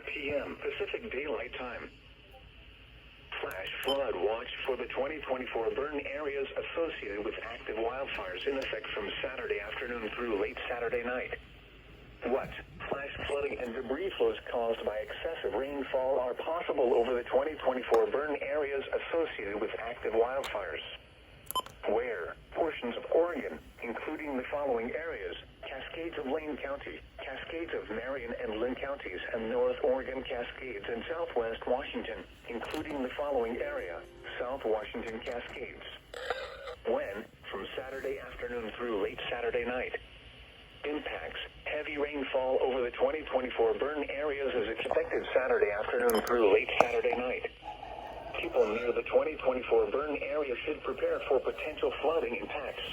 p.m. Pacific Daylight Time. Flash flood watch for the 2024 burn areas associated with active wildfires in effect from Saturday afternoon through late Saturday night. What flash flooding and debris flows caused by excessive rainfall are possible over the 2024 burn areas associated with active wildfires? Where portions of Oregon, including the following areas: Cascades of Lane County, Cascades of Marion and Lynn counties, and North Oregon Cascades and Southwest Washington, including the following area: South Washington Cascades. When? From Saturday afternoon through late Saturday night. Impacts: heavy rainfall over the 2024 burn areas is expected Saturday afternoon through late Saturday night. People near the 2024 burn area should prepare for potential flooding impacts.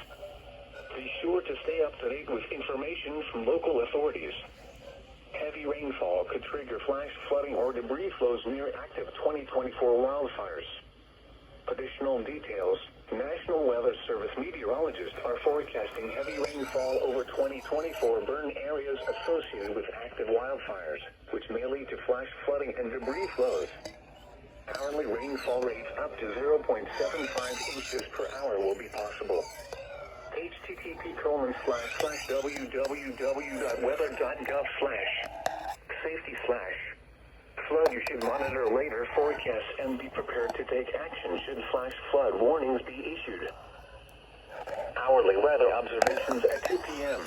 Be sure to stay up to date with information from local authorities. Heavy rainfall could trigger flash flooding or debris flows near active 2024 wildfires. Additional details: National Weather Service meteorologists are forecasting heavy rainfall over 2024 burn areas associated with active wildfires, which may lead to flash flooding and debris flows. Hourly rainfall rates up to 0.75 inches per hour will be possible. http://www.weather.gov/safety/flood. You should monitor later forecasts and be prepared to take action should flash flood warnings be issued. Hourly weather observations at 2 p.m.